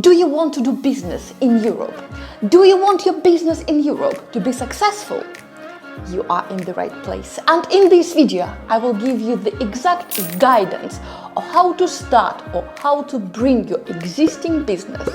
Do you want to do business in Europe? Do you want your business in Europe to be successful? You are in the right place. And in this video, I will give you the exact guidance of how to start or how to bring your existing business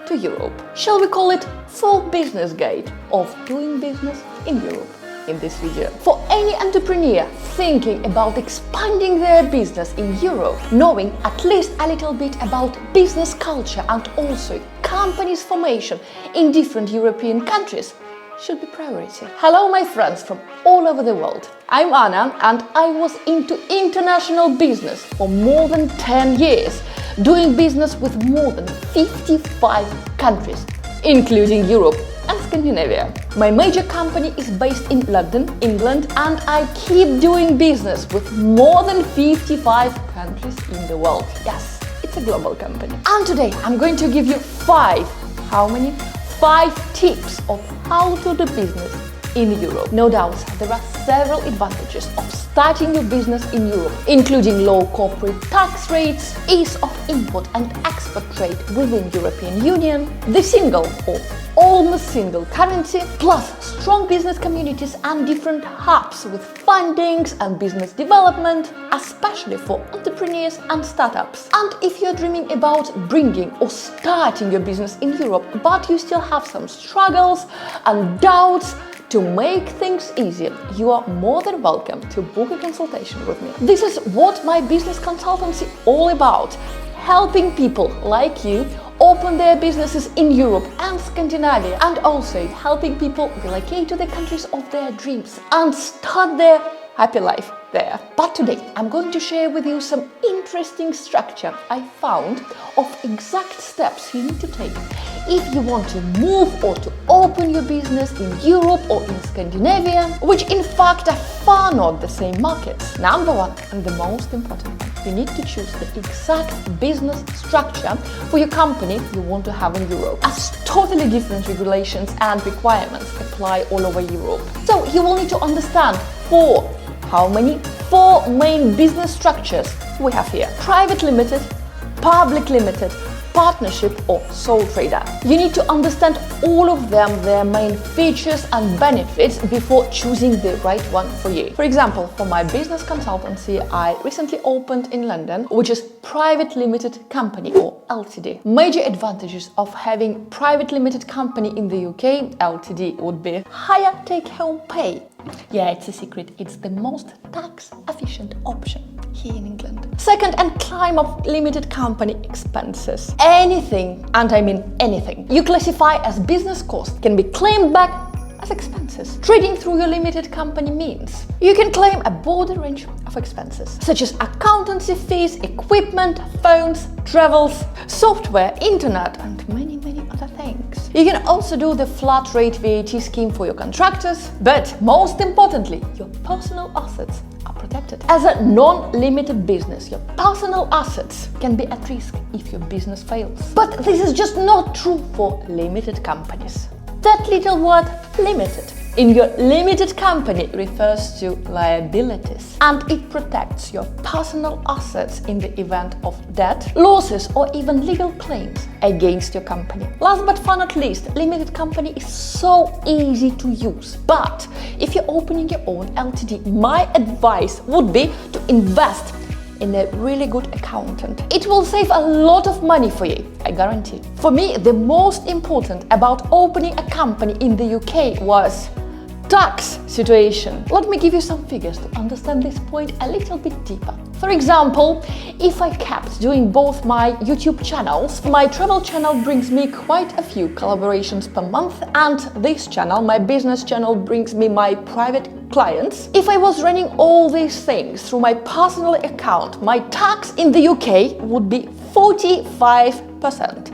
to Europe. Shall we call it full business guide of doing business in Europe in this video? For any entrepreneur thinking about expanding their business in Europe, knowing at least a little bit about business culture and also companies formation in different European countries should be priority. Hello my friends from all over the world. I'm Anna and I was into international business for more than 10 years, doing business with more than 55 countries, including Europe and Scandinavia. My major company is based in London, England, and I keep doing business with more than 55 countries in the world. Yes, it's a global company. And today I'm going to give you 5 tips of how to do business in Europe. No doubt, there are several advantages of starting your business in Europe, including low corporate tax rates, ease of import and export trade within European Union, the single or almost single currency, plus strong business communities and different hubs with fundings and business development, especially for entrepreneurs and startups. And if you're dreaming about bringing or starting your business in Europe, but you still have some struggles and doubts, to make things easier, you are more than welcome to book a consultation with me. This is what my business consultancy all about, helping people like you open their businesses in Europe and Scandinavia, and also helping people relocate to the countries of their dreams and start their happy life there. But today I'm going to share with you some interesting structure I found of exact steps you need to take if you want to move or to open your business in Europe or in Scandinavia, which in fact are far not the same markets. Number one, and the most important one, you need to choose the exact business structure for your company you want to have in Europe, as totally different regulations and requirements apply all over Europe. So you will need to understand four main business structures we have here: private limited, public limited, partnership or sole trader. You need to understand all of them, their main features and benefits before choosing the right one for you. For example, for my business consultancy, I recently opened in London, which is private limited company or LTD. Major advantages of having private limited company in the UK, LTD, would be higher take-home pay. Yeah, it's a secret. It's the most tax-efficient option here in England. Second, and claim of limited company expenses. Anything, and I mean anything, you classify as business cost can be claimed back as expenses. Trading through your limited company means you can claim a broad range of expenses, such as accountancy fees, equipment, phones, travels, software, internet, and many other things. You can also do the flat rate VAT scheme for your contractors, but most importantly, your personal assets are protected. As a non-limited business, your personal assets can be at risk if your business fails. But this is just not true for limited companies. That little word, limited, in your limited company refers to liabilities, and it protects your personal assets in the event of debt, losses or even legal claims against your company. Last but far not least, limited company is so easy to use, but if you're opening your own LTD, my advice would be to invest in a really good accountant. It will save a lot of money for you, I guarantee. For me, the most important about opening a company in the UK was tax situation. Let me give you some figures to understand this point a little bit deeper. For example, if I kept doing both my YouTube channels, my travel channel brings me quite a few collaborations per month, and this channel, my business channel, brings me my private clients. If I was running all these things through my personal account, my tax in the UK would be 45%.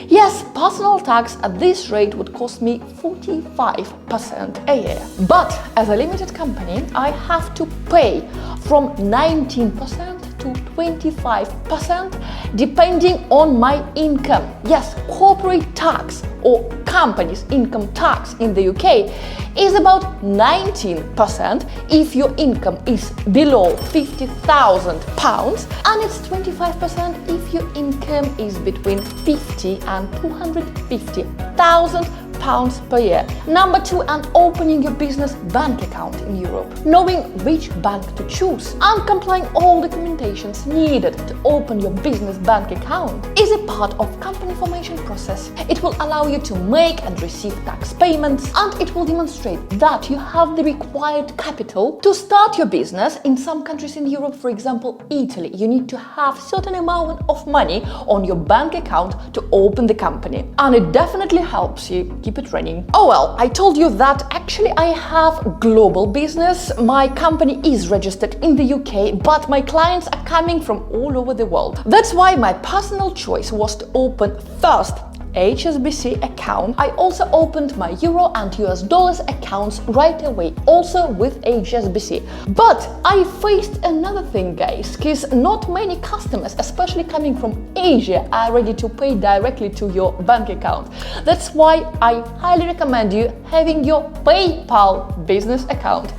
Yes, personal tax at this rate would cost me 45% a year. But as a limited company, I have to pay from 19% to 25% depending on my income. Yes, corporate tax or company's income tax in the UK is about 19% if your income is below £50,000, and it's 25% if your income is between 50 and 250,000 pounds per year. Number 2, and opening your business bank account in Europe. Knowing which bank to choose and complying all documentations needed to open your business bank account is a part of company formation process. It will allow you to make and receive tax payments, and it will demonstrate that you have the required capital to start your business. In some countries in Europe, for example Italy, you need to have certain amount of money on your bank account to open the company, and it definitely helps you keep it running. Oh well, I told you that actually I have global business. My company is registered in the UK, but my clients are coming from all over the world. That's why my personal choice was to open first HSBC account. I also opened my euro and US dollars accounts right away, also with HSBC. But I faced another thing, guys, because not many customers, especially coming from Asia, are ready to pay directly to your bank account. That's why I highly recommend you having your PayPal business account,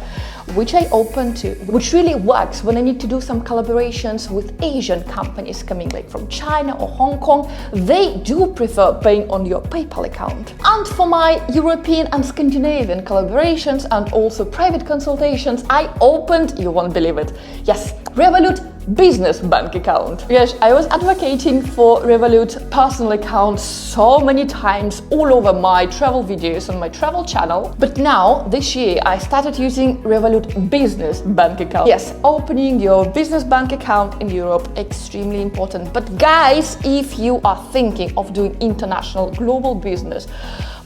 which I opened too, which really works when I need to do some collaborations with Asian companies coming like from China or Hong Kong. They do prefer paying on your PayPal account. And for my European and Scandinavian collaborations and also private consultations, I opened, you won't believe it, yes, Revolut business bank account. Yes, I was advocating for Revolut personal account so many times all over my travel videos on my travel channel, but now this year I started using Revolut business bank account. Yes, opening your business bank account in Europe, extremely important. But guys, if you are thinking of doing international global business,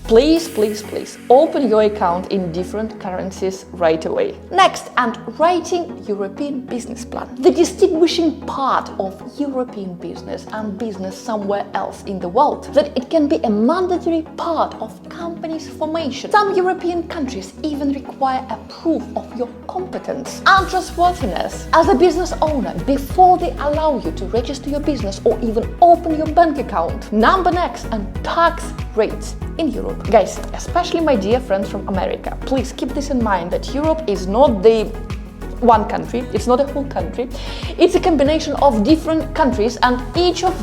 please, please, please open your account in different currencies right away. Next, and writing European business plan. The distinguishing part of European business and business somewhere else in the world, that it can be a mandatory part of company's formation. Some European countries even require a proof of your competence and trustworthiness as a business owner before they allow you to register your business or even open your bank account. Number next, and tax rates in Europe. Guys, especially my dear friends from America, please keep this in mind that Europe is not the one country, it's not a whole country, it's a combination of different countries, and each of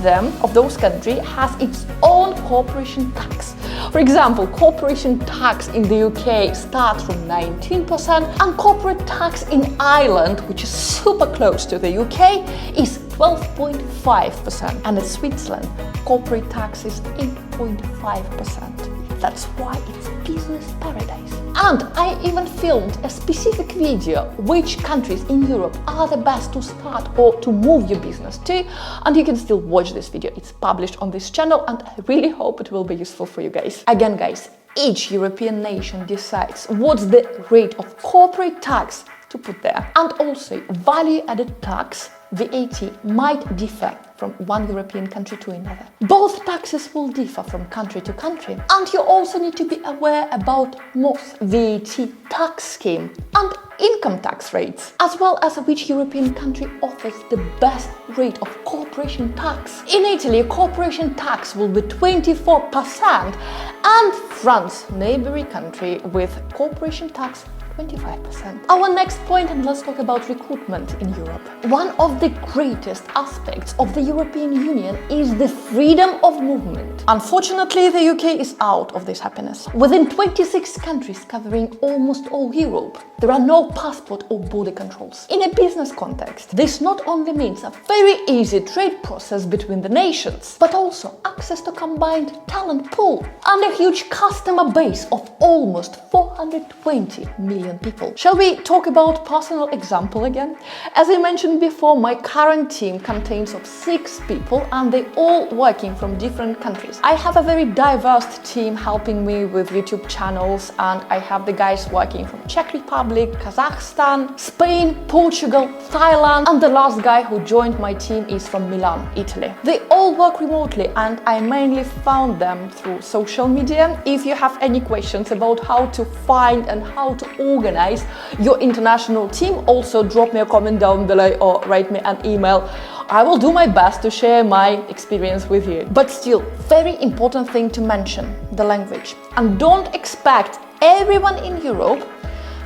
those countries has its own corporation tax. For example, corporation tax in the UK starts from 19%, and corporate tax in Ireland, which is super close to the UK, is 12.5%, and in Switzerland, corporate tax is 8.5%. That's why it's business paradise. And I even filmed a specific video which countries in Europe are the best to start or to move your business to, and you can still watch this video. It's published on this channel, and I really hope it will be useful for you guys. Again, guys, each European nation decides what's the rate of corporate tax to put there, and also value-added tax, VAT, might differ from one European country to another. Both taxes will differ from country to country, and you also need to be aware about most VAT tax scheme and income tax rates, as well as which European country offers the best rate of corporation tax. In Italy, corporation tax will be 24%, and France, neighboring country, with corporation tax 25%. Our next point, and let's talk about recruitment in Europe. One of the greatest aspects of the European Union is the freedom of movement. Unfortunately, the UK is out of this happiness. Within 26 countries covering almost all Europe, there are no passport or border controls. In a business context, this not only means a very easy trade process between the nations, but also access to combined talent pool and a huge customer base of almost 420 million people. Shall we talk about personal example again? As I mentioned before, my current team contains of 6 people, and they all working from different countries. I have a very diverse team helping me with YouTube channels, and I have the guys working from Czech Republic, Kazakhstan, Spain, Portugal, Thailand, and the last guy who joined my team is from Milan, Italy. They all work remotely, and I mainly found them through social media. If you have any questions about how to find and how to organize your international team, also drop me a comment down below or write me an email. I will do my best to share my experience with you. But still, very important thing to mention, the language. And don't expect everyone in Europe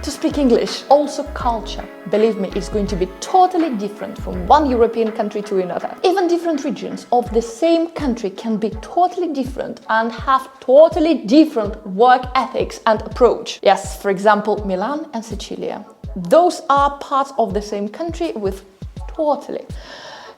to speak English. Also culture, believe me, is going to be totally different from one European country to another. Even different regions of the same country can be totally different and have totally different work ethics and approach. Yes, for example, Milan and Sicilia. Those are parts of the same country with totally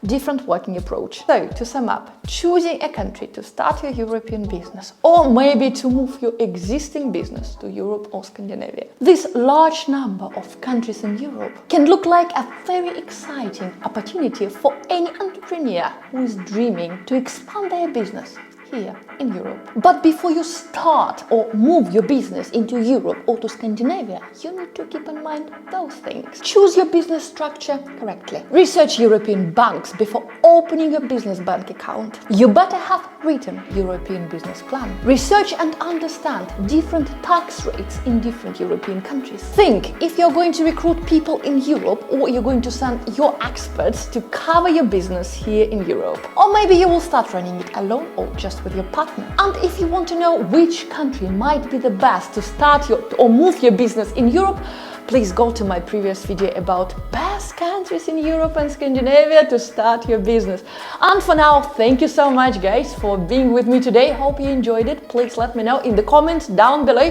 different working approach. So, to sum up, choosing a country to start your European business, or maybe to move your existing business to Europe or Scandinavia. This large number of countries in Europe can look like a very exciting opportunity for any entrepreneur who is dreaming to expand their business here in Europe. But before you start or move your business into Europe or to Scandinavia, you need to keep in mind those things. Choose your business structure correctly. Research European banks before opening a business bank account. You better have written European business plan. Research and understand different tax rates in different European countries. Think if you're going to recruit people in Europe or you're going to send your experts to cover your business here in Europe. Or maybe you will start running it alone or just with your partner. And if you want to know which country might be the best to start or move your business in Europe, please go to my previous video about best countries in Europe and Scandinavia to start your business. And for now, thank you so much guys for being with me today. Hope you enjoyed it. Please let me know in the comments down below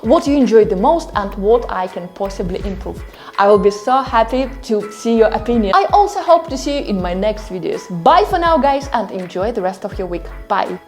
what you enjoyed the most and what I can possibly improve. I will be so happy to see your opinion. I also hope to see you in my next videos. Bye for now guys, and enjoy the rest of your week. Bye.